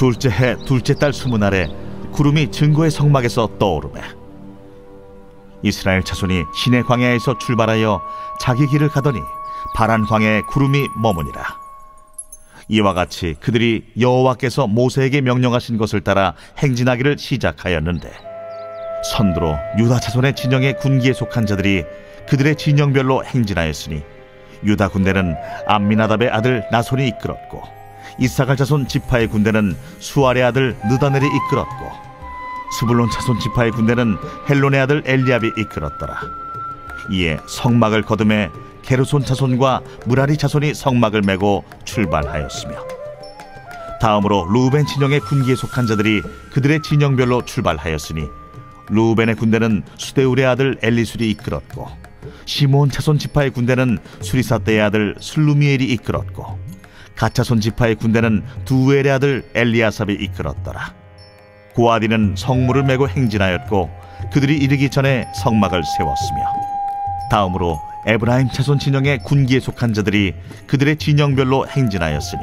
둘째 해 둘째 달 20날에 구름이 증거의 성막에서 떠오르매 이스라엘 자손이 시내 광야에서 출발하여 자기 길을 가더니 파란 광야에 구름이 머무니라. 이와 같이 그들이 여호와께서 모세에게 명령하신 것을 따라 행진하기를 시작하였는데, 선두로 유다 자손의 진영의 군기에 속한 자들이 그들의 진영별로 행진하였으니, 유다 군대는 암미나답의 아들 나손이 이끌었고, 이사갈 자손 지파의 군대는 수알의 아들 느다넬이 이끌었고, 스불론 자손 지파의 군대는 헬론의 아들 엘리압이 이끌었더라. 이에 성막을 거두매 게르손 자손과 무라리 자손이 성막을 메고 출발하였으며, 다음으로 루벤 진영의 군기에 속한 자들이 그들의 진영별로 출발하였으니, 루벤의 군대는 수데울의 아들 엘리술이 이끌었고, 시몬 자손 지파의 군대는 수리사떼의 아들 슬루미엘이 이끌었고, 갓 자손 지파의 군대는 두엘의 아들 엘리아삽이 이끌었더라. 고아디는 성물을 메고 행진하였고, 그들이 이르기 전에 성막을 세웠으며, 다음으로 에브라임 자손 진영의 군기에 속한 자들이 그들의 진영별로 행진하였으니,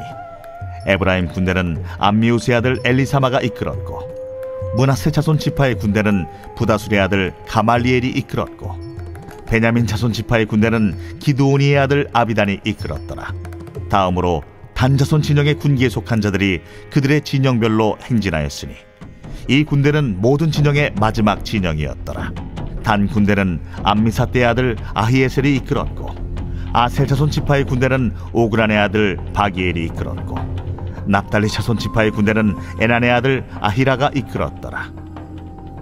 에브라임 군대는 암미우스의 아들 엘리사마가 이끌었고, 므낫세 자손 지파의 군대는 부다술의 아들 가말리엘이 이끌었고, 베냐민 자손 지파의 군대는 기드오니의 아들 아비단이 이끌었더라. 다음으로 단 자손 진영의 군기에 속한 자들이 그들의 진영별로 행진하였으니, 이 군대는 모든 진영의 마지막 진영이었더라. 단 군대는 암미사떼의 아들 아히에셀이 이끌었고, 아셀 자손 지파의 군대는 오그란의 아들 바기엘이 이끌었고, 납달리 자손 지파의 군대는 에난의 아들 아히라가 이끌었더라.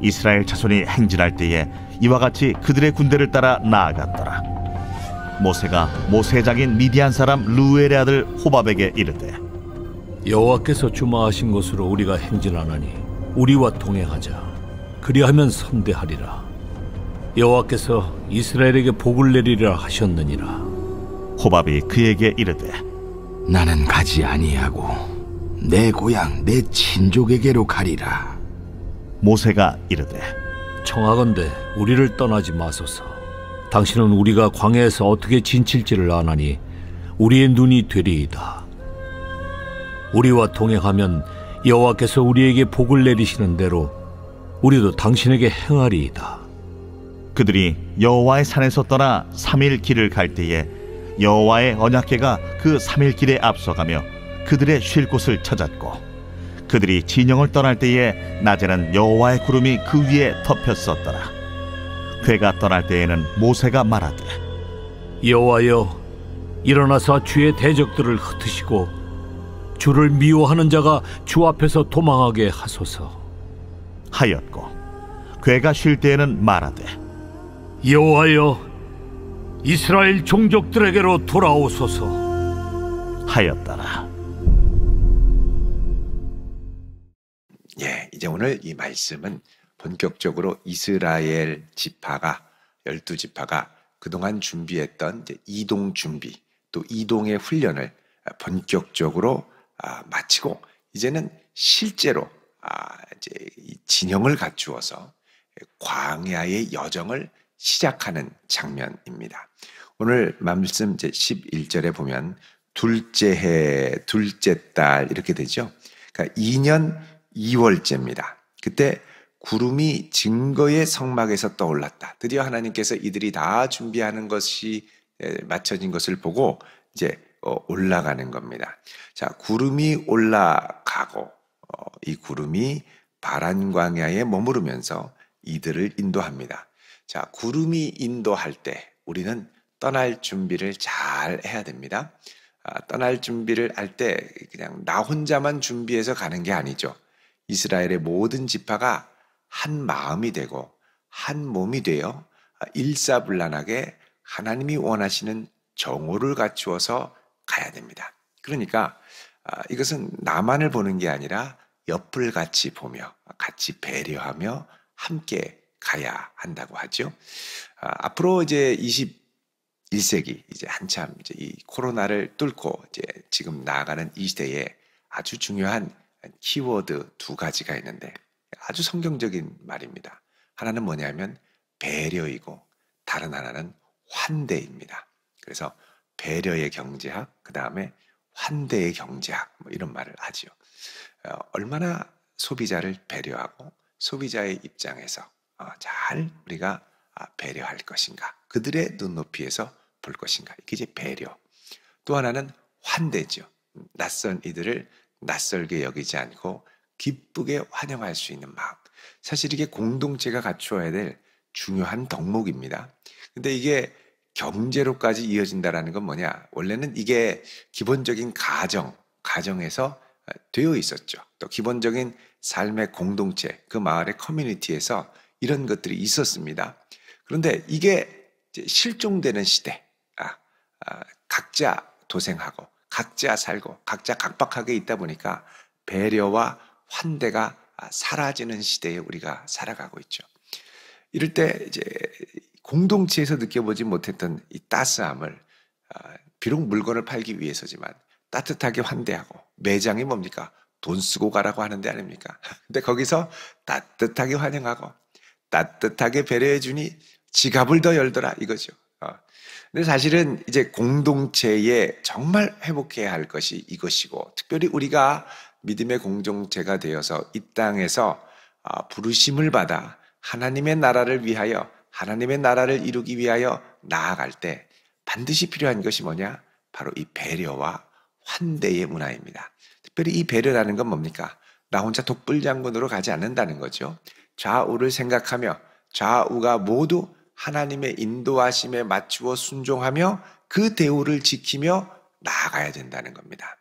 이스라엘 자손이 행진할 때에 이와 같이 그들의 군대를 따라 나아갔더라. 모세가 모세의 장인 미디안 사람 르우엘의 아들 호밥에게 이르되, 여호와께서 주마하신 곳으로 우리가 행진하나니 우리와 동행하자. 그리하면 선대하리라. 여호와께서 이스라엘에게 복을 내리리라 하셨느니라. 호밥이 그에게 이르되, 나는 가지 아니하고 내 고향 내 친족에게로 가리라. 모세가 이르되, 청하건대 우리를 떠나지 마소서. 당신은 우리가 광야에서 어떻게 진칠지를 아나니 우리의 눈이 되리이다. 우리와 동행하면 여호와께서 우리에게 복을 내리시는 대로 우리도 당신에게 행하리이다. 그들이 여호와의 산에서 떠나 3일 길을 갈 때에 여호와의 언약궤가 그 3일 길에 앞서가며 그들의 쉴 곳을 찾았고, 그들이 진영을 떠날 때에 낮에는 여호와의 구름이 그 위에 덮였었더라. 궤가 떠날 때에는 모세가 말하되, 여호와여, 일어나사 주의 대적들을 흩으시고 주를 미워하는 자가 주 앞에서 도망하게 하소서 하였고, 궤가 쉴 때에는 말하되, 여호와여, 이스라엘 종족들에게로 돌아오소서 하였더라. 예, 이제 오늘 이 말씀은 본격적으로 이스라엘 지파가 12지파가 그동안 준비했던 이제 이동 준비, 또 이동의 훈련을 본격적으로 마치고 이제는 실제로 이제 이 진영을 갖추어서 광야의 여정을 시작하는 장면입니다. 오늘 말씀 이제 11절에 보면 둘째 해, 둘째 달 이렇게 되죠. 그러니까 2년 2월째입니다. 그때 구름이 증거의 성막에서 떠올랐다. 드디어 하나님께서 이들이 다 준비하는 것이 맞춰진 것을 보고 이제 올라가는 겁니다. 자, 구름이 올라가고 이 구름이 바란 광야에 머무르면서 이들을 인도합니다. 자, 구름이 인도할 때 우리는 떠날 준비를 잘 해야 됩니다. 떠날 준비를 할 때 그냥 나 혼자만 준비해서 가는 게 아니죠. 이스라엘의 모든 지파가 한 마음이 되고 한 몸이 되어 일사불란하게 하나님이 원하시는 정오를 갖추어서 가야 됩니다. 그러니까 이것은 나만을 보는 게 아니라 옆을 같이 보며 같이 배려하며 함께 가야 한다고 하죠. 앞으로 이제 21세기 이제 한참 이제 이 코로나를 뚫고 이제 지금 나아가는 이 시대에 아주 중요한 키워드 두 가지가 있는데 아주 성경적인 말입니다. 하나는 뭐냐면 배려이고 다른 하나는 환대입니다. 그래서 배려의 경제학, 그 다음에 환대의 경제학 뭐 이런 말을 하지요. 얼마나 소비자를 배려하고 소비자의 입장에서 잘 우리가 배려할 것인가, 그들의 눈높이에서 볼 것인가, 이게 이제 배려. 또 하나는 환대죠. 낯선 이들을 낯설게 여기지 않고 기쁘게 환영할 수 있는 마음. 사실 이게 공동체가 갖추어야 될 중요한 덕목입니다. 근데 이게 경제로까지 이어진다라는 건 뭐냐? 원래는 이게 기본적인 가정에서 되어 있었죠. 또 기본적인 삶의 공동체, 그 마을의 커뮤니티에서 이런 것들이 있었습니다. 그런데 이게 이제 실종되는 시대, 각자 도생하고 각자 살고 각자 각박하게 있다 보니까 배려와 환대가 사라지는 시대에 우리가 살아가고 있죠. 이럴 때 이제 공동체에서 느껴보지 못했던 이 따스함을 비록 물건을 팔기 위해서지만 따뜻하게 환대하고, 매장이 뭡니까? 돈 쓰고 가라고 하는 데 아닙니까? 근데 거기서 따뜻하게 환영하고 따뜻하게 배려해 주니 지갑을 더 열더라 이거죠. 근데 사실은 이제 공동체에 정말 회복해야 할 것이 이것이고, 특별히 우리가 믿음의 공동체가 되어서 이 땅에서 부르심을 받아 하나님의 나라를 위하여, 하나님의 나라를 이루기 위하여 나아갈 때 반드시 필요한 것이 뭐냐? 바로 이 배려와 환대의 문화입니다. 특별히 이 배려라는 건 뭡니까? 나 혼자 독불장군으로 가지 않는다는 거죠. 좌우를 생각하며 좌우가 모두 하나님의 인도하심에 맞추어 순종하며 그 대우를 지키며 나아가야 된다는 겁니다.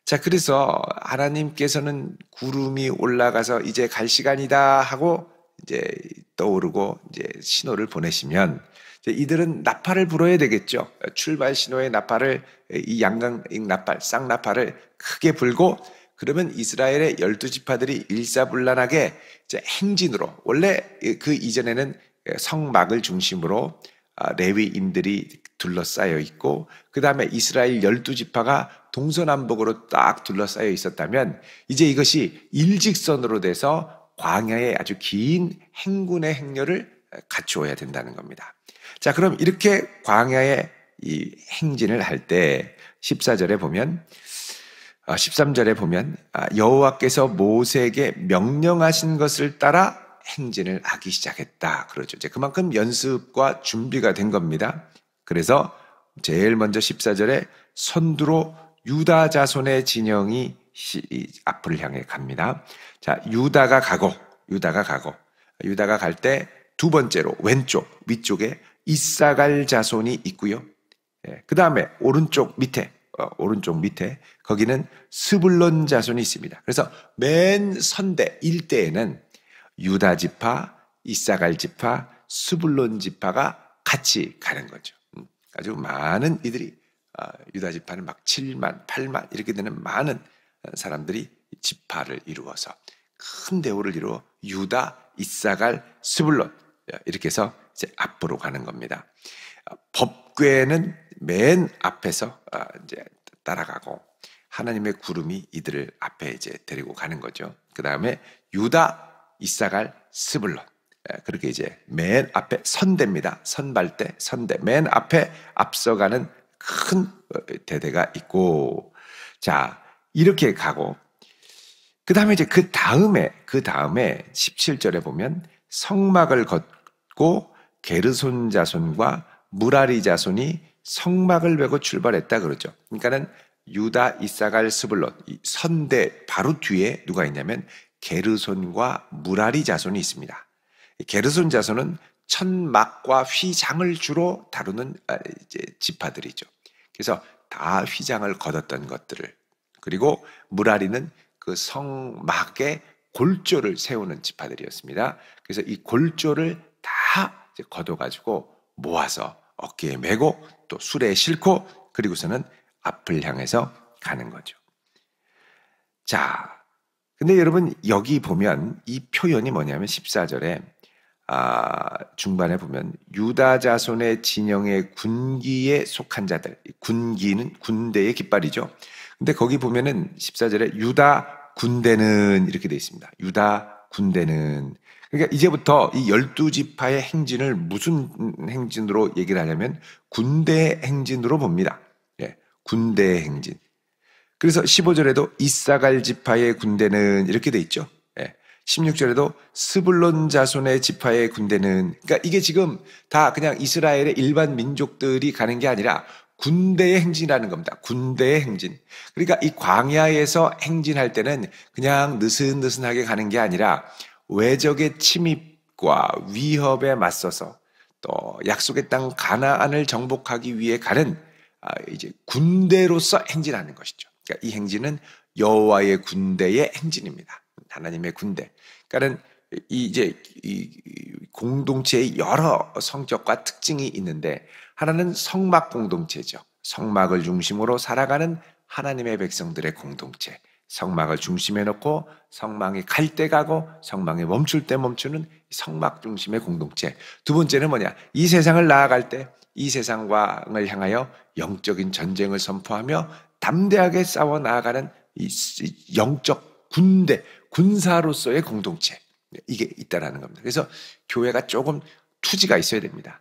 자, 그래서 하나님께서는 구름이 올라가서 이제 갈 시간이다 하고 이제 떠오르고 이제 신호를 보내시면 이제 이들은 나팔을 불어야 되겠죠. 출발 신호의 나팔을, 이 양강익 나팔, 쌍나팔을 크게 불고, 그러면 이스라엘의 12지파들이 일사불란하게 이제 행진으로, 원래 그 이전에는 성막을 중심으로 레위인들이 둘러싸여 있고, 그 다음에 이스라엘 12지파가 동서남북으로 딱 둘러싸여 있었다면 이제 이것이 일직선으로 돼서 광야의 아주 긴 행군의 행렬을 갖추어야 된다는 겁니다. 자, 그럼 이렇게 광야의 이 행진을 할 때 14절에 보면 13절에 보면 여호와께서 모세에게 명령하신 것을 따라 행진을 하기 시작했다 그러죠. 이제 그만큼 연습과 준비가 된 겁니다. 그래서 제일 먼저 14절에 선두로 유다 자손의 진영이 앞을 향해 갑니다. 자, 유다가 갈 때 두 번째로 왼쪽 위쪽에 이사갈 자손이 있고요. 그 다음에 오른쪽 밑에 거기는 스불론 자손이 있습니다. 그래서 맨 선대 일대에는 유다 지파, 이사갈 지파, 스불론 지파가 같이 가는 거죠. 아주 많은 이들이, 유다 지파는 막 7만, 8만 이렇게 되는 많은 사람들이 지파를 이루어서 큰 대우를 이루어 유다, 이사갈, 스불론 이렇게 해서 이제 앞으로 가는 겁니다. 법궤는 맨 앞에서 이제 따라가고 하나님의 구름이 이들을 앞에 이제 데리고 가는 거죠. 그 다음에 유다, 이사갈, 스불론, 그렇게 이제 맨 앞에 선대입니다. 선발대, 선대 맨 앞에 앞서가는 큰 대대가 있고, 자 이렇게 가고, 그 다음에 이제 그 다음에 17절에 보면 성막을 걷고 게르손 자손과 무라리 자손이 성막을 메고 출발했다 그러죠. 그러니까는 유다, 이사갈, 스불론 이 선대 바로 뒤에 누가 있냐면 게르손과 무라리 자손이 있습니다. 게르손 자손은 천막과 휘장을 주로 다루는 이제 지파들이죠. 그래서 다 휘장을 걷었던 것들을, 그리고 무라리는 그 성막에 골조를 세우는 지파들이었습니다. 그래서 이 골조를 다 걷어가지고 모아서 어깨에 메고 또 수레에 싣고 그리고서는 앞을 향해서 가는 거죠. 자, 근데 여러분 여기 보면 이 표현이 뭐냐면 14절에 중반에 보면 유다 자손의 진영의 군기에 속한 자들, 군기는 군대의 깃발이죠. 근데 거기 보면은 14절에 유다 군대는 이렇게 되어 있습니다. 유다 군대는. 그러니까 이제부터 이 12지파의 행진을 무슨 행진으로 얘기를 하냐면 군대의 행진으로 봅니다. 예, 군대의 행진. 그래서 15절에도 이사갈 지파의 군대는 이렇게 돼 있죠. 16절에도 스불론 자손의 지파의 군대는, 그러니까 이게 지금 다 그냥 이스라엘의 일반 민족들이 가는 게 아니라 군대의 행진이라는 겁니다. 군대의 행진. 그러니까 이 광야에서 행진할 때는 그냥 느슨느슨하게 가는 게 아니라 외적의 침입과 위협에 맞서서 또 약속의 땅 가나안을 정복하기 위해 가는 이제 군대로서 행진하는 것이죠. 그러니까 이 행진은 여호와의 군대의 행진입니다. 하나님의 군대. 그러니까는 이 공동체의 여러 성격과 특징이 있는데, 하나는 성막 공동체죠. 성막을 중심으로 살아가는 하나님의 백성들의 공동체. 성막을 중심에 놓고 성막이 갈 때 가고 성막이 멈출 때 멈추는 성막 중심의 공동체. 두 번째는 뭐냐? 이 세상을 나아갈 때 이 세상을 향하여 영적인 전쟁을 선포하며 담대하게 싸워 나아가는 이 영적 군대, 군사로서의 공동체. 이게 있다라는 겁니다. 그래서 교회가 조금 투지가 있어야 됩니다.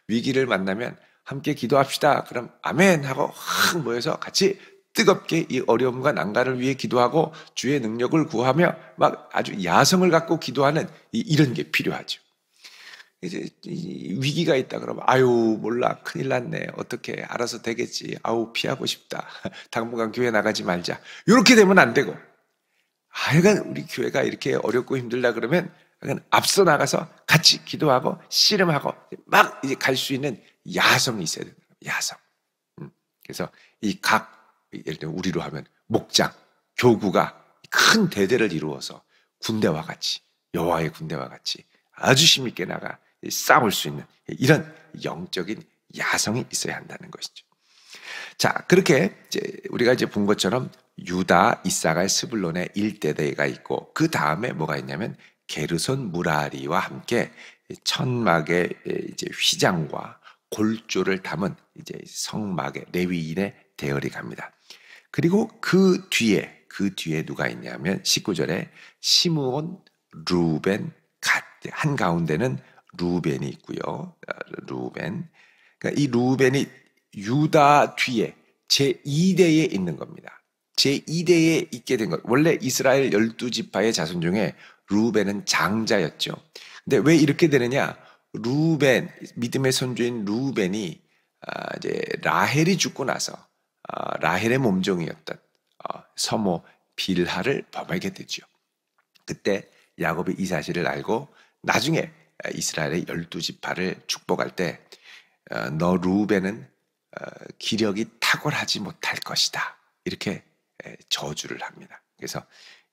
위기를 만나면 함께 기도합시다. 그럼 아멘 하고 확 모여서 같이 뜨겁게 이 어려움과 난간을 위해 기도하고 주의 능력을 구하며 막 아주 야성을 갖고 기도하는 이런 게 필요하죠. 이제 위기가 있다 그러면 아유 몰라 큰일 났네 어떻게 알아서 되겠지 아우 피하고 싶다 당분간 교회 나가지 말자 이렇게 되면 안 되고 하여간 우리 교회가 이렇게 어렵고 힘들다 그러면 앞서 나가서 같이 기도하고 씨름하고 막 이제 갈 수 있는 야성이 있어야 된다. 야성. 그래서 이 예를 들면 우리로 하면 목장, 교구가 큰 대대를 이루어서 군대와 같이 여호와의 군대와 같이 아주 힘있게 나가 싸울 수 있는 이런 영적인 야성이 있어야 한다는 것이죠. 자, 그렇게 우리가 이제 본 것처럼 유다, 이사갈, 스불론의 일대대가 있고 그 다음에 뭐가 있냐면 게르손, 무라리와 함께 천막의 이제 휘장과 골조를 담은 이제 성막의 레위인의 대열이 갑니다. 그리고 그 뒤에 누가 있냐면 19절에 시므온, 루벤, 갓 한가운데는 루벤이 있고요. 루벤. 그러니까 이 루벤이 유다 뒤에 제2대에 있는 겁니다. 제2대에 있게 된 것. 원래 이스라엘 12지파의 자손 중에 루벤은 장자였죠. 근데 왜 이렇게 되느냐? 루벤, 믿음의 선조인 루벤이 이제 라헬이 죽고 나서 라헬의 몸종이었던 서모 빌하를 범하게 되죠. 그때 야곱이 이 사실을 알고 나중에 이스라엘의 12지파를 축복할 때 너 루벤은 기력이 탁월하지 못할 것이다. 이렇게 저주를 합니다. 그래서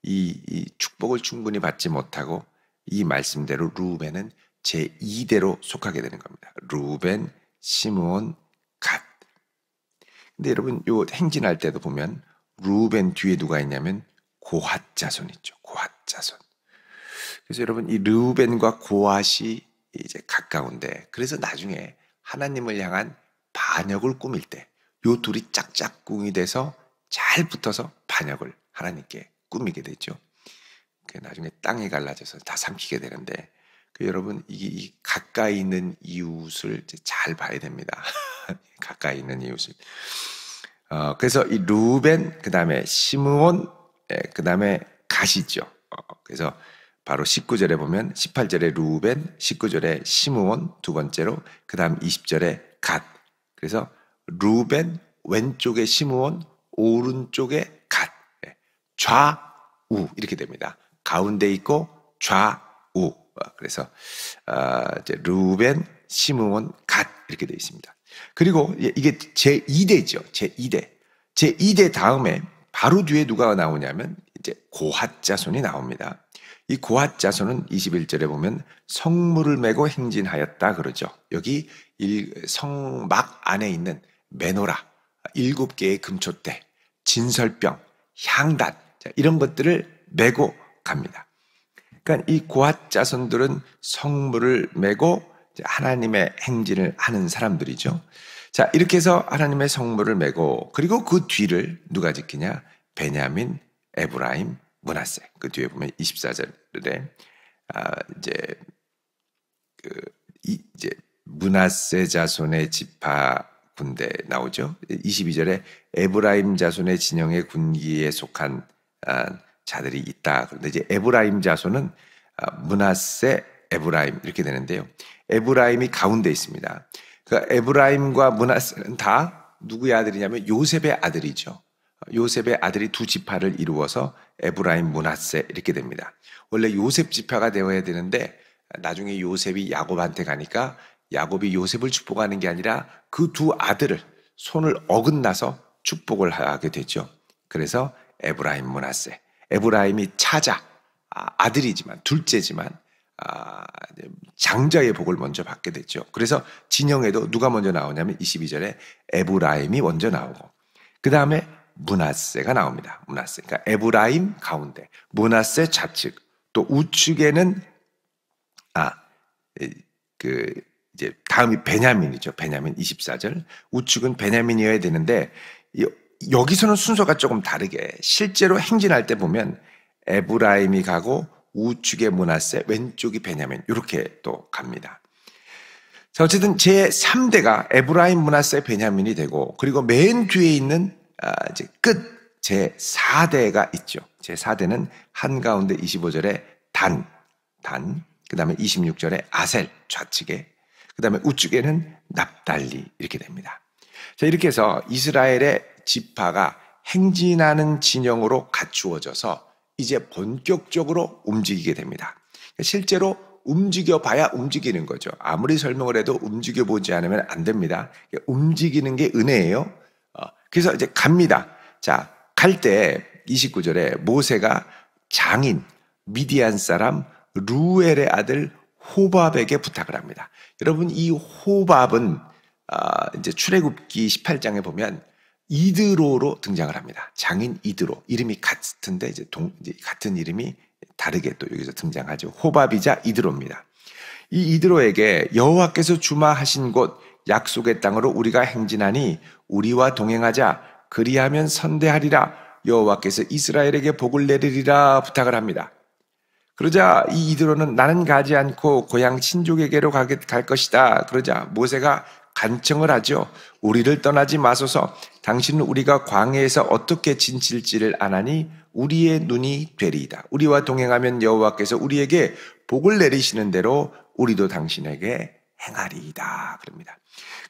이 축복을 충분히 받지 못하고 이 말씀대로 루벤은 제2대로 속하게 되는 겁니다. 루벤, 시므온, 갓. 근데 여러분 요 행진할 때도 보면 루벤 뒤에 누가 있냐면 고핫 자손 있죠. 고핫 자손. 그래서 여러분 이 르우벤과 고핫이 이제 가까운데 그래서 나중에 하나님을 향한 반역을 꾸밀 때 요 둘이 짝짝꿍이 돼서 잘 붙어서 반역을 하나님께 꾸미게 되죠. 나중에 땅이 갈라져서 다 삼키게 되는데 여러분 이 가까이 있는 이웃을 잘 봐야 됩니다. 가까이 있는 이웃을. 그래서 이 루벤 그다음에 시므온 그다음에 갓이죠. 그래서 바로 19절에 보면 18절에 루벤, 19절에 시므온 두 번째로 그다음 20절에 갓. 그래서 루벤 왼쪽에 시므온 오른쪽에 갓. 좌우 이렇게 됩니다. 가운데 있고 좌우. 그래서 이제 루벤, 시므온, 갓 이렇게 되어 있습니다. 그리고 이게 제2대죠. 제2대 다음에 바로 뒤에 누가 나오냐면 이제 고핫 자손이 나옵니다. 이 고핫 자손은 21절에 보면 성물을 메고 행진하였다 그러죠. 여기 성막 안에 있는 메노라, 7개의 금촛대, 진설병, 향단 이런 것들을 메고 갑니다. 그러니까 이 고핫 자손들은 성물을 메고 하나님의 행진을 하는 사람들이죠. 자, 이렇게 해서 하나님의 성물을 메고 그리고 그 뒤를 누가 지키냐? 베냐민, 에브라임, 므낫세. 그 뒤에 보면 24절에 이제 므낫세 자손의 지파 군대 나오죠. 22절에 에브라임 자손의 진영의 군기에 속한 자들이 있다. 그런데 이제 에브라임 자손은 므낫세, 에브라임 이렇게 되는데요. 에브라임이 가운데 있습니다. 그러니까 에브라임과 므낫세는 다 누구의 아들이냐면 요셉의 아들이죠. 요셉의 아들이 두 지파를 이루어서 에브라임, 므낫세 이렇게 됩니다. 원래 요셉 지파가 되어야 되는데 나중에 요셉이 야곱한테 가니까 야곱이 요셉을 축복하는 게 아니라 그 두 아들을 손을 어긋나서 축복을 하게 되죠. 그래서 에브라임, 므낫세. 에브라임이 차자, 아들이지만 둘째지만 장자의 복을 먼저 받게 됐죠. 그래서 진영에도 누가 먼저 나오냐면 22절에 에브라임이 먼저 나오고 그 다음에 므낫세가 나옵니다. 므낫세. 그러니까 에브라임 가운데, 므낫세 좌측, 또 우측에는 이제 다음이 베냐민이죠. 베냐민 24절. 우측은 베냐민이어야 되는데 여기서는 순서가 조금 다르게 실제로 행진할 때 보면 에브라임이 가고 우측에 므낫세, 왼쪽이 베냐민 이렇게 또 갑니다. 자, 어쨌든 제3대가 에브라임, 므낫세, 베냐민이 되고 그리고 맨 뒤에 있는 이제 끝 제4대가 있죠. 제4대는 한가운데 25절에 단, 그 다음에 26절에 아셀 좌측에, 그 다음에 우측에는 납달리 이렇게 됩니다. 자, 이렇게 해서 이스라엘의 지파가 행진하는 진영으로 갖추어져서 이제 본격적으로 움직이게 됩니다. 실제로 움직여봐야 움직이는 거죠. 아무리 설명을 해도 움직여보지 않으면 안 됩니다. 움직이는 게 은혜예요. 그래서 이제 갑니다. 자, 갈 때 29절에 모세가 장인 미디안 사람 루엘의 아들 호밥에게 부탁을 합니다. 여러분, 이 호밥은 이제 출애굽기 18장에 보면 이드로로 등장을 합니다. 장인 이드로. 이름이 같은데 이제 같은 이름이 다르게 또 여기서 등장하죠. 호밥이자 이드로입니다. 이 이드로에게 여호와께서 주마하신 곳 약속의 땅으로 우리가 행진하니 우리와 동행하자. 그리하면 선대하리라. 여호와께서 이스라엘에게 복을 내리리라 부탁을 합니다. 그러자 이 이드로는 나는 가지 않고 고향 친족에게로 갈 것이다. 그러자 모세가 간청을 하죠. 우리를 떠나지 마소서. 당신은 우리가 광야에서 어떻게 지칠지를 아나니 우리의 눈이 되리이다. 우리와 동행하면 여호와께서 우리에게 복을 내리시는 대로 우리도 당신에게 행하리이다. 그럽니다.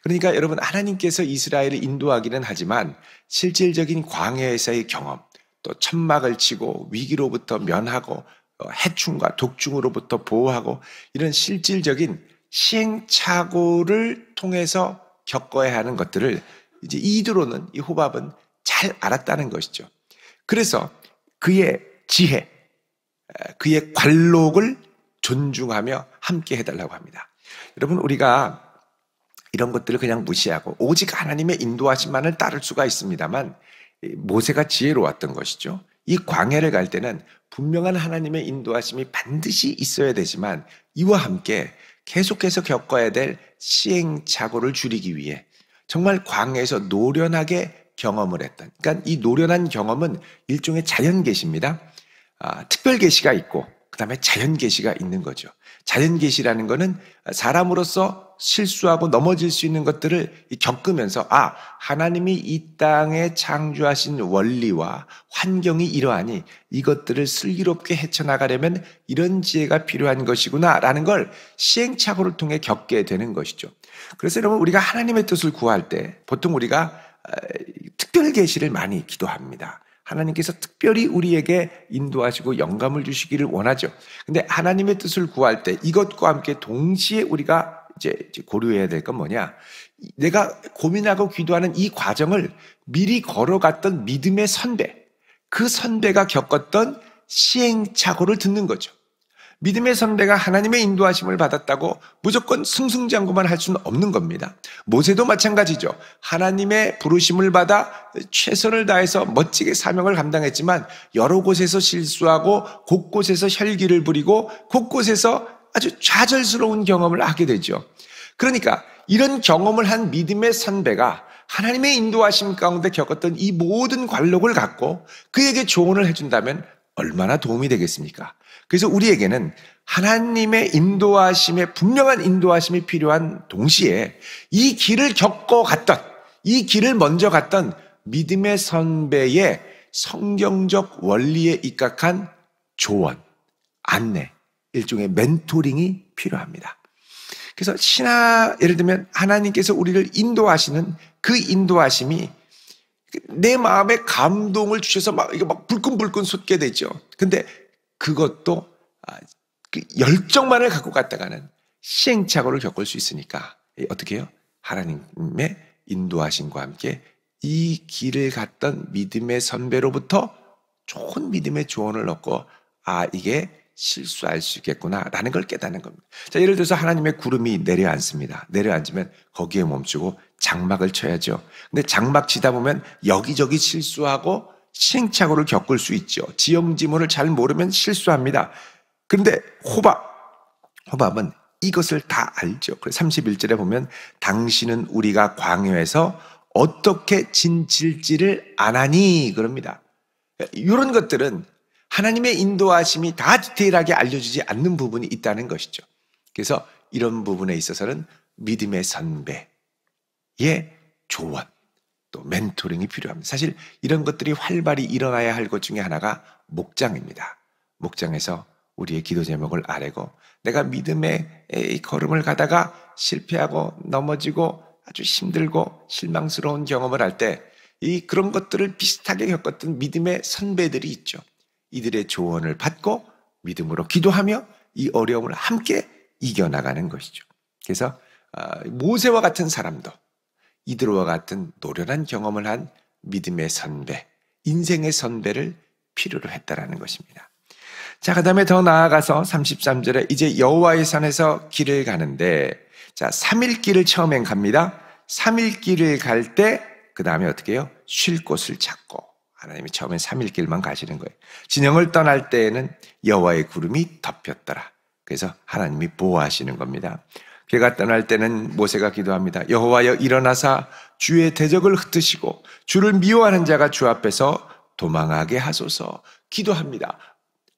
그러니까 여러분, 하나님께서 이스라엘을 인도하기는 하지만 실질적인 광야에서의 경험, 또 천막을 치고 위기로부터 면하고 해충과 독충으로부터 보호하고 이런 실질적인 시행착오를 통해서 겪어야 하는 것들을 이제 이드로는, 이 호밥은 잘 알았다는 것이죠. 그래서 그의 지혜, 그의 관록을 존중하며 함께 해달라고 합니다. 여러분, 우리가 이런 것들을 그냥 무시하고 오직 하나님의 인도하심만을 따를 수가 있습니다만 모세가 지혜로웠던 것이죠. 이 광야를 갈 때는 분명한 하나님의 인도하심이 반드시 있어야 되지만 이와 함께 계속해서 겪어야 될 시행착오를 줄이기 위해 정말 광야에서 노련하게 경험을 했던, 그러니까 이 노련한 경험은 일종의 자연계시입니다. 특별계시가 있고 그 다음에 자연계시가 있는 거죠. 자연계시라는 거는 사람으로서 실수하고 넘어질 수 있는 것들을 겪으면서 하나님이 이 땅에 창조하신 원리와 환경이 이러하니 이것들을 슬기롭게 헤쳐나가려면 이런 지혜가 필요한 것이구나 라는 걸 시행착오를 통해 겪게 되는 것이죠. 그래서 여러분, 우리가 하나님의 뜻을 구할 때 보통 우리가 특별계시를 많이 기도합니다. 하나님께서 특별히 우리에게 인도하시고 영감을 주시기를 원하죠. 근데 하나님의 뜻을 구할 때 이것과 함께 동시에 우리가 이제 고려해야 될 건 뭐냐? 내가 고민하고 기도하는 이 과정을 미리 걸어갔던 믿음의 선배, 그 선배가 겪었던 시행착오를 듣는 거죠. 믿음의 선배가 하나님의 인도하심을 받았다고 무조건 승승장구만 할 수는 없는 겁니다. 모세도 마찬가지죠. 하나님의 부르심을 받아 최선을 다해서 멋지게 사명을 감당했지만 여러 곳에서 실수하고 곳곳에서 혈기를 부리고 곳곳에서 아주 좌절스러운 경험을 하게 되죠. 그러니까 이런 경험을 한 믿음의 선배가 하나님의 인도하심 가운데 겪었던 이 모든 관록을 갖고 그에게 조언을 해준다면 얼마나 도움이 되겠습니까? 그래서 우리에게는 하나님의 인도하심에 분명한 인도하심이 필요한 동시에 이 길을 겪어갔던 이 길을 먼저 갔던 믿음의 선배의 성경적 원리에 입각한 조언, 안내, 일종의 멘토링이 필요합니다. 그래서 예를 들면 하나님께서 우리를 인도하시는 그 인도하심이 내 마음에 감동을 주셔서 막 불끈불끈 솟게 되죠. 근데 그것도 그 열정만을 갖고 갔다가는 시행착오를 겪을 수 있으니까 어떻게 해요? 하나님의 인도하심과 함께 이 길을 갔던 믿음의 선배로부터 좋은 믿음의 조언을 얻고 이게 실수할 수 있겠구나라는 걸 깨닫는 겁니다. 자, 예를 들어서 하나님의 구름이 내려앉습니다. 내려앉으면 거기에 멈추고 장막을 쳐야죠. 근데 장막 치다 보면 여기저기 실수하고 시행착오를 겪을 수 있죠. 지형지물을 잘 모르면 실수합니다. 그런데 호밥은 이것을 다 알죠. 그래서 31절에 보면 당신은 우리가 광야에서 어떻게 진칠지를 아나니 그럽니다. 이런 것들은 하나님의 인도하심이 다 디테일하게 알려주지 않는 부분이 있다는 것이죠. 그래서 이런 부분에 있어서는 믿음의 선배의 조언, 또 멘토링이 필요합니다. 사실 이런 것들이 활발히 일어나야 할 것 중에 하나가 목장입니다. 목장에서 우리의 기도 제목을 아뢰고 내가 믿음의 걸음을 가다가 실패하고 넘어지고 아주 힘들고 실망스러운 경험을 할 때 그런 것들을 비슷하게 겪었던 믿음의 선배들이 있죠. 이들의 조언을 받고 믿음으로 기도하며 이 어려움을 함께 이겨나가는 것이죠. 그래서 모세와 같은 사람도 이들과 같은 노련한 경험을 한 믿음의 선배, 인생의 선배를 필요로 했다라는 것입니다. 자, 그 다음에 더 나아가서 33절에 이제 여호와의 산에서 길을 가는데, 자, 3일 길을 처음엔 갑니다. 3일 길을 갈 때, 그 다음에 어떻게 해요? 쉴 곳을 찾고, 하나님이 처음엔 3일 길만 가시는 거예요. 진영을 떠날 때에는 여호와의 구름이 덮였더라. 그래서 하나님이 보호하시는 겁니다. 그가 떠날 때는 모세가 기도합니다. 여호와여 일어나사 주의 대적을 흩으시고 주를 미워하는 자가 주 앞에서 도망하게 하소서. 기도합니다.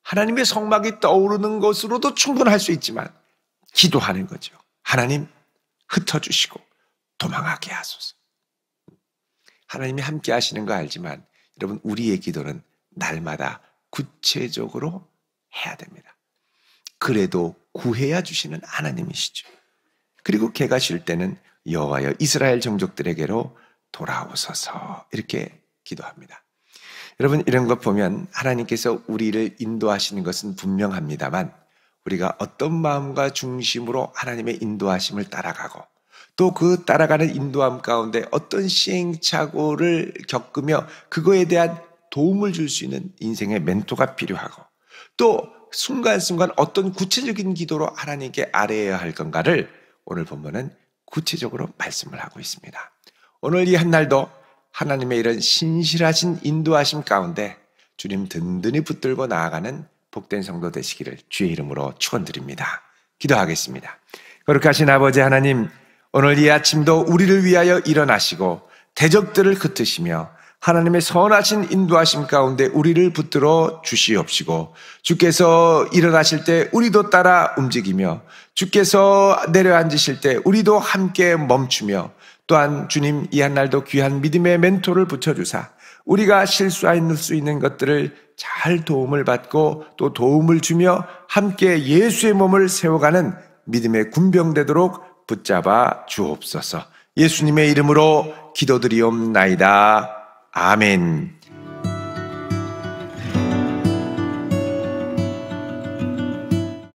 하나님의 성막이 떠오르는 것으로도 충분할 수 있지만 기도하는 거죠. 하나님 흩어주시고 도망하게 하소서. 하나님이 함께 하시는 거 알지만 여러분, 우리의 기도는 날마다 구체적으로 해야 됩니다. 그래도 구해야 주시는 하나님이시죠. 그리고 개가 쉴 때는 여호와여 이스라엘 종족들에게로 돌아오소서, 이렇게 기도합니다. 여러분, 이런 것 보면 하나님께서 우리를 인도하시는 것은 분명합니다만 우리가 어떤 마음과 중심으로 하나님의 인도하심을 따라가고 또 그 따라가는 인도함 가운데 어떤 시행착오를 겪으며 그거에 대한 도움을 줄 수 있는 인생의 멘토가 필요하고 또 순간순간 어떤 구체적인 기도로 하나님께 아뢰어야 할 건가를 오늘 본문은 구체적으로 말씀을 하고 있습니다. 오늘 이 한날도 하나님의 이런 신실하신 인도하심 가운데 주님 든든히 붙들고 나아가는 복된 성도 되시기를 주의 이름으로 축원드립니다. 기도하겠습니다. 거룩하신 아버지 하나님, 오늘 이 아침도 우리를 위하여 일어나시고 대적들을 흩으시며 하나님의 선하신 인도하심 가운데 우리를 붙들어 주시옵시고 주께서 일어나실 때 우리도 따라 움직이며 주께서 내려앉으실 때 우리도 함께 멈추며 또한 주님 이 한날도 귀한 믿음의 멘토를 붙여주사 우리가 실수할 수 있는 것들을 잘 도움을 받고 또 도움을 주며 함께 예수의 몸을 세워가는 믿음의 군병되도록 붙잡아 주옵소서. 예수님의 이름으로 기도드리옵나이다. 아멘.